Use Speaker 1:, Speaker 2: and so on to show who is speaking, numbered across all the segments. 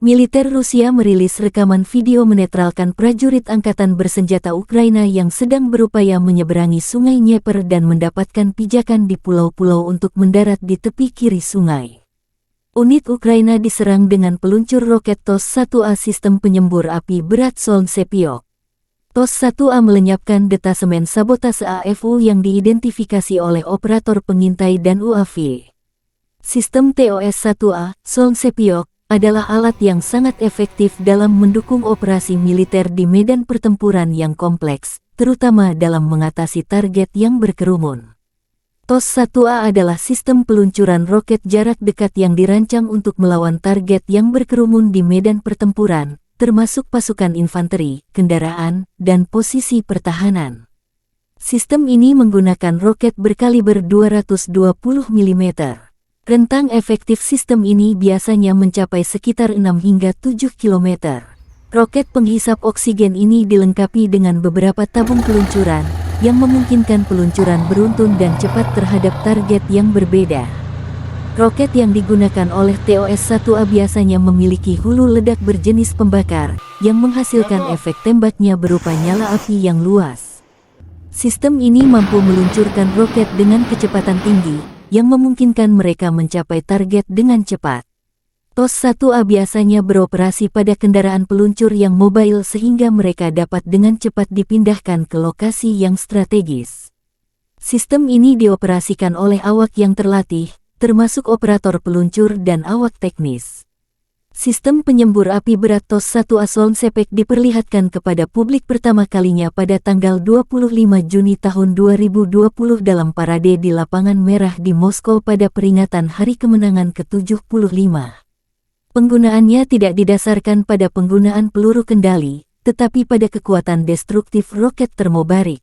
Speaker 1: Militer Rusia merilis rekaman video menetralkan prajurit angkatan bersenjata Ukraina yang sedang berupaya menyeberangi Sungai Dnieper dan mendapatkan pijakan di pulau-pulau untuk mendarat di tepi kiri sungai. Unit Ukraina diserang dengan peluncur roket TOS-1A sistem penyembur api berat Solntsepyok. TOS-1A melenyapkan detasemen sabotase AFU yang diidentifikasi oleh operator pengintai dan UAV. Sistem TOS-1A, Solntsepyok, adalah alat yang sangat efektif dalam mendukung operasi militer di medan pertempuran yang kompleks, terutama dalam mengatasi target yang berkerumun. TOS-1A adalah sistem peluncuran roket jarak dekat yang dirancang untuk melawan target yang berkerumun di medan pertempuran, termasuk pasukan infanteri, kendaraan, dan posisi pertahanan. Sistem ini menggunakan roket berkaliber 220 mm. Rentang efektif sistem ini biasanya mencapai sekitar 6 hingga 7 km. Roket penghisap oksigen ini dilengkapi dengan beberapa tabung peluncuran, yang memungkinkan peluncuran beruntun dan cepat terhadap target yang berbeda. Roket yang digunakan oleh TOS-1A biasanya memiliki hulu ledak berjenis pembakar, yang menghasilkan efek tembaknya berupa nyala api yang luas. Sistem ini mampu meluncurkan roket dengan kecepatan tinggi, yang memungkinkan mereka mencapai target dengan cepat. TOS-1A biasanya beroperasi pada kendaraan peluncur yang mobile sehingga mereka dapat dengan cepat dipindahkan ke lokasi yang strategis. Sistem ini dioperasikan oleh awak yang terlatih, termasuk operator peluncur dan awak teknis. Sistem penyembur api berat TOS-1A Solntsepyok diperlihatkan kepada publik pertama kalinya pada tanggal 25 Juni tahun 2020 dalam parade di Lapangan Merah di Moskow pada peringatan Hari Kemenangan ke-75. Penggunaannya tidak didasarkan pada penggunaan peluru kendali, tetapi pada kekuatan destruktif roket termobarik.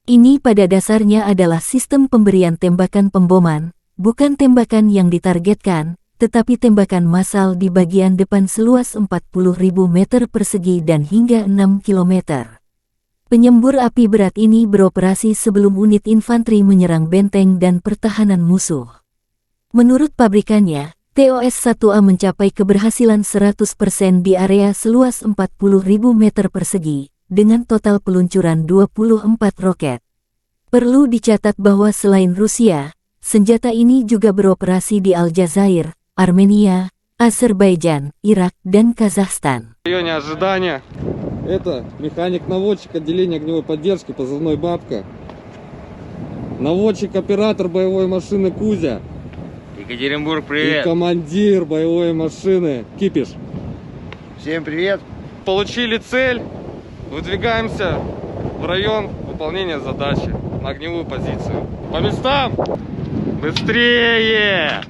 Speaker 1: Ini pada dasarnya adalah sistem pemberian tembakan pemboman, bukan tembakan yang ditargetkan, tetapi tembakan massal di bagian depan seluas 40.000 meter persegi dan hingga 6 km. Penyembur api berat ini beroperasi sebelum unit infanteri menyerang benteng dan pertahanan musuh. Menurut pabrikannya, TOS-1A mencapai keberhasilan 100% di area seluas 40.000 meter persegi, dengan total peluncuran 24 roket. Perlu dicatat bahwa selain Rusia, senjata ini juga beroperasi di Aljazair, Armenia, Azerbaijan, Irak, dan Kazakhstan.
Speaker 2: В районе ожидания.
Speaker 3: Это механик-наводчик отделения огневой поддержки, позывной «Бабка». Наводчик-оператор боевой машины «Кузя».
Speaker 2: Екатеринбург,
Speaker 3: И
Speaker 2: привет.
Speaker 3: командир боевой машины «Кипиш».
Speaker 4: Всем привет!
Speaker 2: Получили цель. Выдвигаемся в район выполнения задачи на огневую позицию. По местам! Быстрее!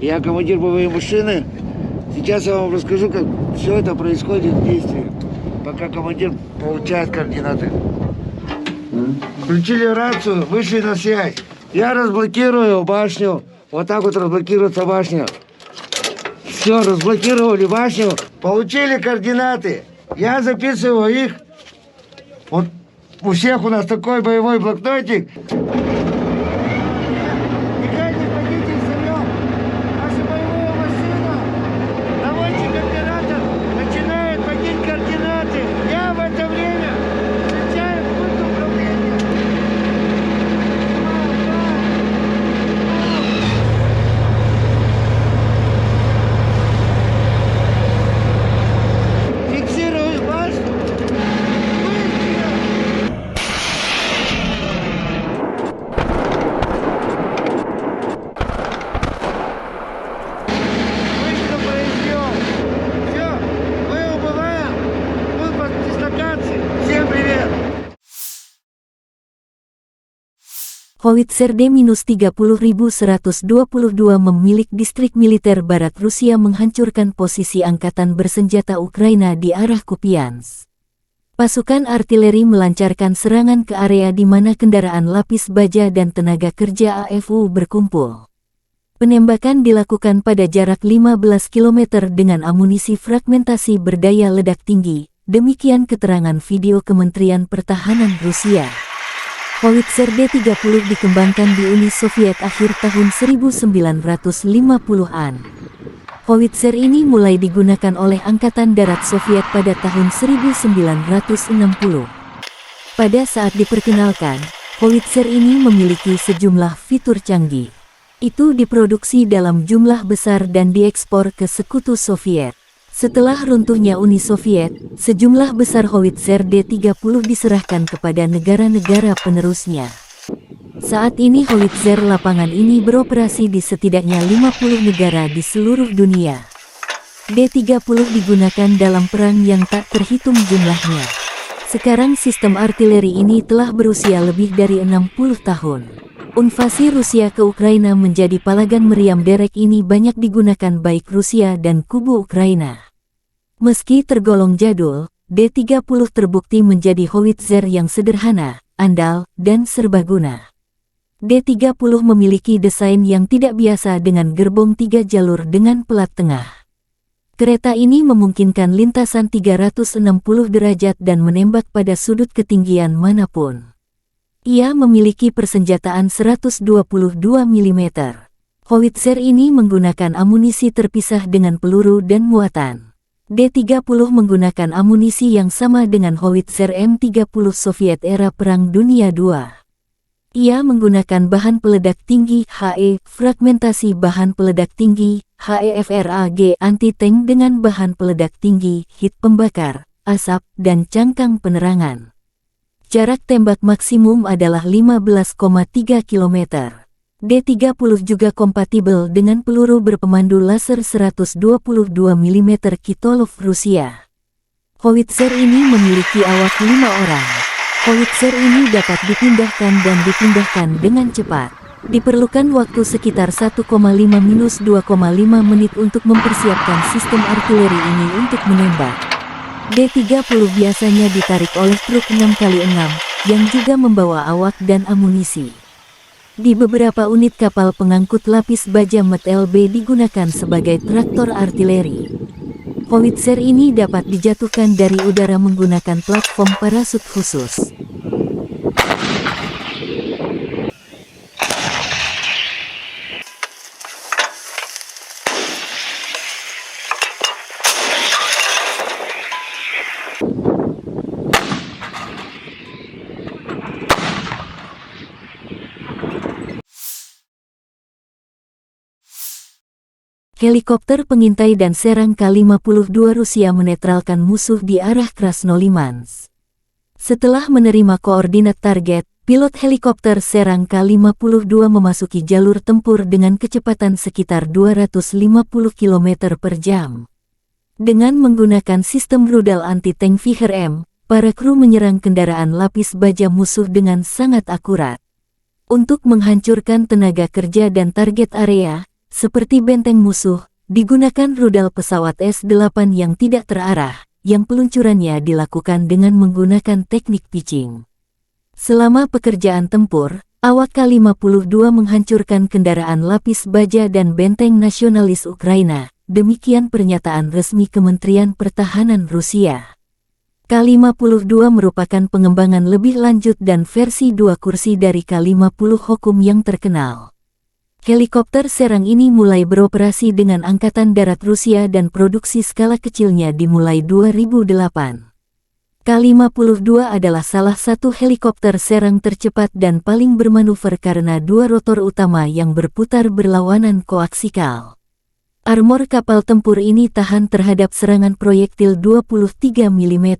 Speaker 4: Я командир боевой машины. Сейчас я вам расскажу, как все это происходит в действии, пока командир получает координаты. Включили рацию, вышли на связь. Я разблокирую башню. Вот так вот разблокируется башня. Все, разблокировали башню. Получили координаты. Я записываю их. Вот у всех у нас такой боевой блокнотик.
Speaker 1: Howitzer D-30122 memilik distrik militer barat Rusia menghancurkan posisi angkatan bersenjata Ukraina di arah Kupiansk. Pasukan artileri melancarkan serangan ke area di mana kendaraan lapis baja dan tenaga kerja AFU berkumpul. Penembakan dilakukan pada jarak 15 km dengan amunisi fragmentasi berdaya ledak tinggi, demikian keterangan video Kementerian Pertahanan Rusia. Howitzer D-30 dikembangkan di Uni Soviet akhir tahun 1950-an. Howitzer ini mulai digunakan oleh Angkatan Darat Soviet pada tahun 1960. Pada saat diperkenalkan, howitzer ini memiliki sejumlah fitur canggih. Itu diproduksi dalam jumlah besar dan diekspor ke Sekutu Soviet. Setelah runtuhnya Uni Soviet, sejumlah besar howitzer D-30 diserahkan kepada negara-negara penerusnya. Saat ini howitzer lapangan ini beroperasi di setidaknya 50 negara di seluruh dunia. D-30 digunakan dalam perang yang tak terhitung jumlahnya. Sekarang sistem artileri ini telah berusia lebih dari 60 tahun. Invasi Rusia ke Ukraina menjadi palagan meriam derek ini banyak digunakan baik Rusia dan kubu Ukraina. Meski tergolong jadul, D-30 terbukti menjadi howitzer yang sederhana, andal, dan serbaguna. D-30 memiliki desain yang tidak biasa dengan gerbong 3 jalur dengan pelat tengah. Kereta ini memungkinkan lintasan 360 derajat dan menembak pada sudut ketinggian manapun. Ia memiliki persenjataan 122 mm. Howitzer ini menggunakan amunisi terpisah dengan peluru dan muatan. D-30 menggunakan amunisi yang sama dengan howitzer M30 Soviet era Perang Dunia II. Ia menggunakan bahan peledak tinggi HE, fragmentasi bahan peledak tinggi HEFRAG anti-tank dengan bahan peledak tinggi, hit pembakar, asap, dan cangkang penerangan. Jarak tembak maksimum adalah 15,3 km. D-30 juga kompatibel dengan peluru berpemandu laser 122 mm Kitolov Rusia. Howitzer ini memiliki awak 5 orang. Howitzer ini dapat dipindahkan dan dipindahkan dengan cepat. Diperlukan waktu sekitar 1,5–2,5 menit untuk mempersiapkan sistem artileri ini untuk menembak. D-30 biasanya ditarik oleh truk 6x6 yang juga membawa awak dan amunisi. Di beberapa unit kapal pengangkut lapis baja MT-LB digunakan sebagai traktor artileri. Howitzer ini dapat dijatuhkan dari udara menggunakan platform parasut khusus. Helikopter pengintai dan serang K-52 Rusia menetralkan musuh di arah Krasnolimansk. Setelah menerima koordinat target, pilot helikopter serang K-52 memasuki jalur tempur dengan kecepatan sekitar 250 km per jam. Dengan menggunakan sistem rudal anti-tank Viher-M, para kru menyerang kendaraan lapis baja musuh dengan sangat akurat. Untuk menghancurkan tenaga kerja dan target area, seperti benteng musuh, digunakan rudal pesawat S-8 yang tidak terarah, yang peluncurannya dilakukan dengan menggunakan teknik pitching. Selama pekerjaan tempur, awak K-52 menghancurkan kendaraan lapis baja dan benteng nasionalis Ukraina, demikian pernyataan resmi Kementerian Pertahanan Rusia. K-52 merupakan pengembangan lebih lanjut dan versi 2 kursi dari K-50 Hokum yang terkenal. Helikopter serang ini mulai beroperasi dengan Angkatan Darat Rusia dan produksi skala kecilnya dimulai 2008. K-52 adalah salah satu helikopter serang tercepat dan paling bermanuver karena 2 rotor utama yang berputar berlawanan koaksikal. Armor kapal tempur ini tahan terhadap serangan proyektil 23 mm.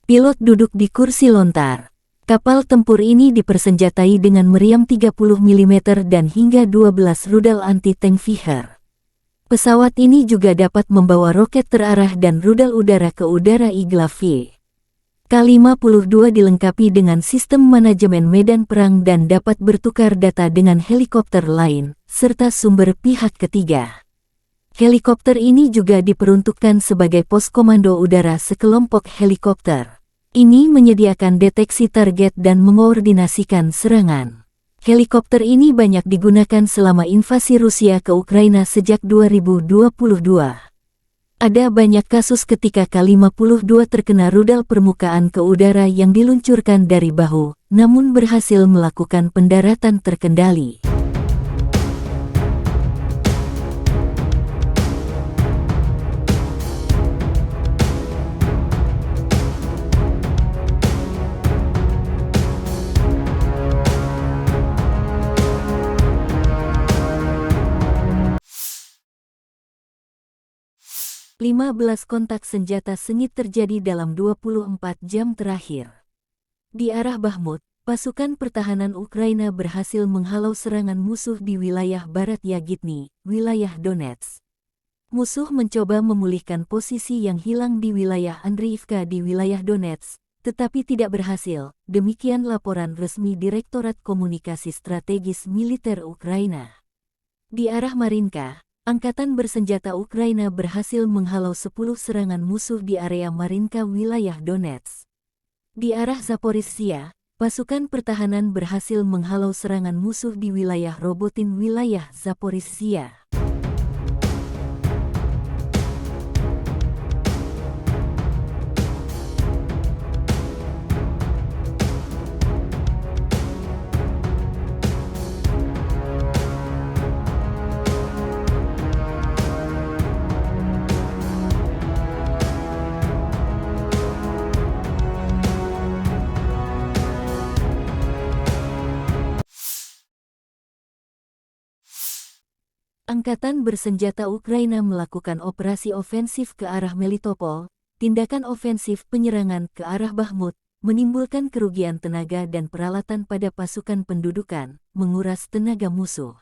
Speaker 1: Pilot duduk di kursi lontar. Kapal tempur ini dipersenjatai dengan meriam 30 mm dan hingga 12 rudal anti-tank Viher. Pesawat ini juga dapat membawa roket terarah dan rudal udara ke udara Igla-V. K-52 dilengkapi dengan sistem manajemen medan perang dan dapat bertukar data dengan helikopter lain, serta sumber pihak ketiga. Helikopter ini juga diperuntukkan sebagai pos komando udara sekelompok helikopter. Ini menyediakan deteksi target dan mengkoordinasikan serangan. Helikopter ini banyak digunakan selama invasi Rusia ke Ukraina sejak 2022. Ada banyak kasus ketika K-52 terkena rudal permukaan ke udara yang diluncurkan dari bahu, namun berhasil melakukan pendaratan terkendali. Lima belas kontak senjata sengit terjadi dalam 24 jam terakhir. Di arah Bakhmut, pasukan pertahanan Ukraina berhasil menghalau serangan musuh di wilayah barat Yagitny, wilayah Donetsk. Musuh mencoba memulihkan posisi yang hilang di wilayah Andriivka di wilayah Donetsk, tetapi tidak berhasil. Demikian laporan resmi Direktorat Komunikasi Strategis Militer Ukraina. Di arah Marinka, Angkatan bersenjata Ukraina berhasil menghalau 10 serangan musuh di area Marinka wilayah Donetsk. Di arah Zaporizhzhia, pasukan pertahanan berhasil menghalau serangan musuh di wilayah Robotin wilayah Zaporizhzhia. Angkatan bersenjata Ukraina melakukan operasi ofensif ke arah Melitopol. Tindakan ofensif penyerangan ke arah Bakhmut menimbulkan kerugian tenaga dan peralatan pada pasukan pendudukan, menguras tenaga musuh.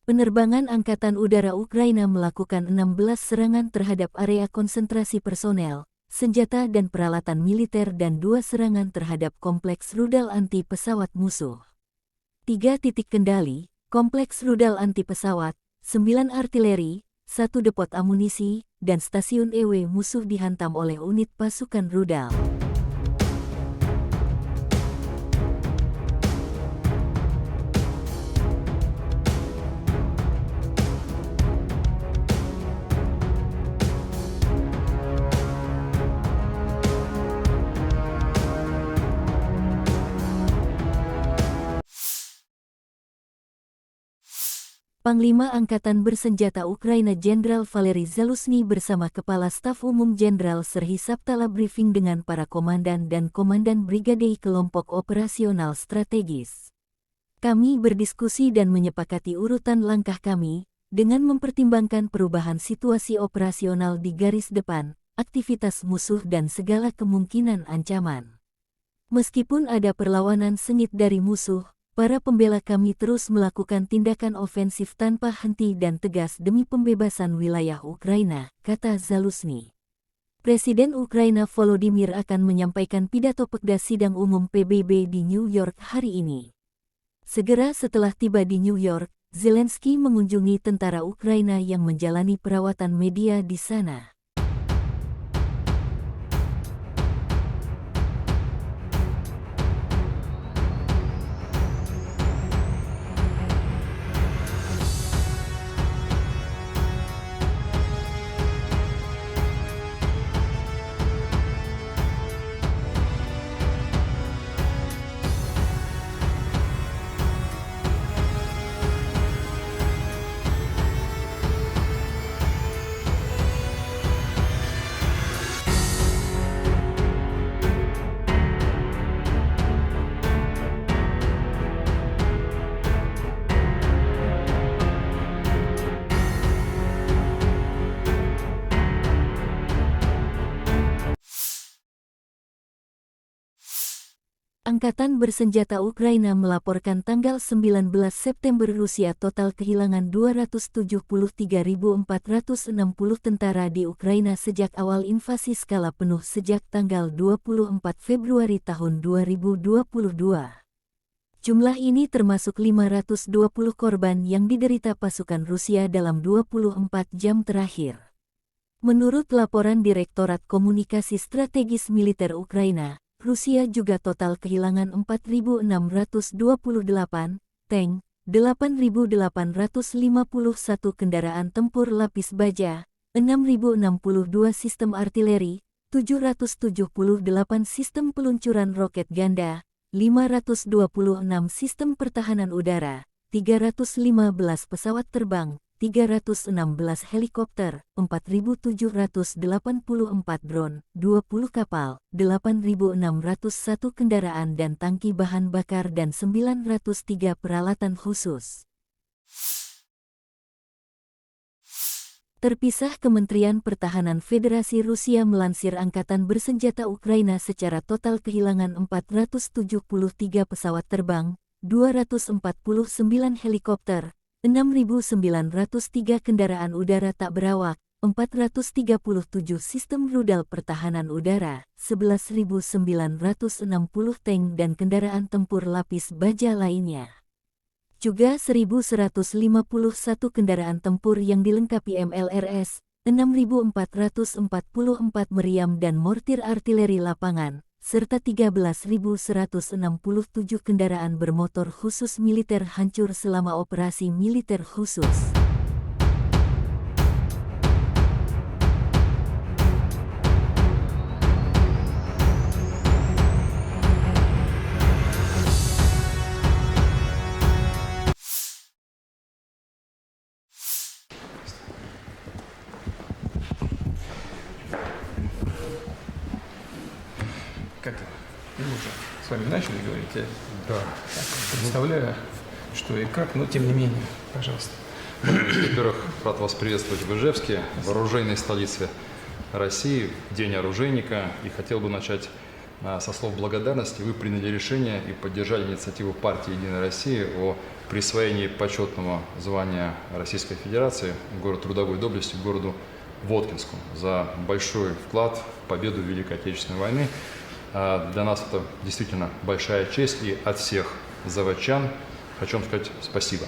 Speaker 1: Penerbangan Angkatan Udara Ukraina melakukan 16 serangan terhadap area konsentrasi personel, senjata dan peralatan militer dan 2 serangan terhadap kompleks rudal anti pesawat musuh. 3 titik kendali, kompleks rudal anti pesawat, 9 artileri, 1 depot amunisi, dan stasiun EW musuh dihantam oleh unit pasukan rudal. Panglima Angkatan Bersenjata Ukraina Jenderal Valery Zaluzhny bersama Kepala Staf Umum Jenderal Serhiy Sabtala briefing dengan para komandan dan komandan brigade kelompok operasional strategis. Kami berdiskusi dan menyepakati urutan langkah kami, dengan mempertimbangkan perubahan situasi operasional di garis depan, aktivitas musuh dan segala kemungkinan ancaman. Meskipun ada perlawanan sengit dari musuh, para pembela kami terus melakukan tindakan ofensif tanpa henti dan tegas demi pembebasan wilayah Ukraina, kata Zaluzhny. Presiden Ukraina Volodymyr akan menyampaikan pidato Pekda Sidang Umum PBB di New York hari ini. Segera setelah tiba di New York, Zelensky mengunjungi tentara Ukraina yang menjalani perawatan media di sana. Angkatan Bersenjata Ukraina melaporkan tanggal 19 September Rusia total kehilangan 273.460 tentara di Ukraina sejak awal invasi skala penuh sejak tanggal 24 Februari tahun 2022. Jumlah ini termasuk 520 korban yang diderita pasukan Rusia dalam 24 jam terakhir. Menurut laporan Direktorat Komunikasi Strategis Militer Ukraina, Rusia juga total kehilangan 4.628 tank, 8.851 kendaraan tempur lapis baja, 6.062 sistem artileri, 778 sistem peluncuran roket ganda, 526 sistem pertahanan udara, 315 pesawat terbang, 316 helikopter, 4.784 drone, 20 kapal, 8.601 kendaraan dan tangki bahan bakar dan 903 peralatan khusus. Terpisah, Kementerian Pertahanan Federasi Rusia melansir Angkatan Bersenjata Ukraina secara total kehilangan 473 pesawat terbang, 249 helikopter, 6.903 kendaraan udara tak berawak, 437 sistem rudal pertahanan udara, 11.960 tank dan kendaraan tempur lapis baja lainnya. Juga 1.151 kendaraan tempur yang dilengkapi MLRS, 6.444 meriam dan mortir artileri lapangan, serta 13.167 kendaraan bermotor khusus militer hancur selama operasi militer khusus.
Speaker 5: Как мы уже с вами начали говорить, я представляю, что и как, но тем не менее, пожалуйста.
Speaker 6: Во-первых, рад вас приветствовать в Ижевске, в оружейной столице России, в День оружейника. И хотел бы начать со слов благодарности. Вы приняли решение и поддержали инициативу партии «Единая Россия» о присвоении почетного звания Российской Федерации город трудовой доблести городу Воткинску за большой вклад в победу в Великой Отечественной войны. Для нас это действительно большая честь, и от всех заводчан хочу вам сказать спасибо.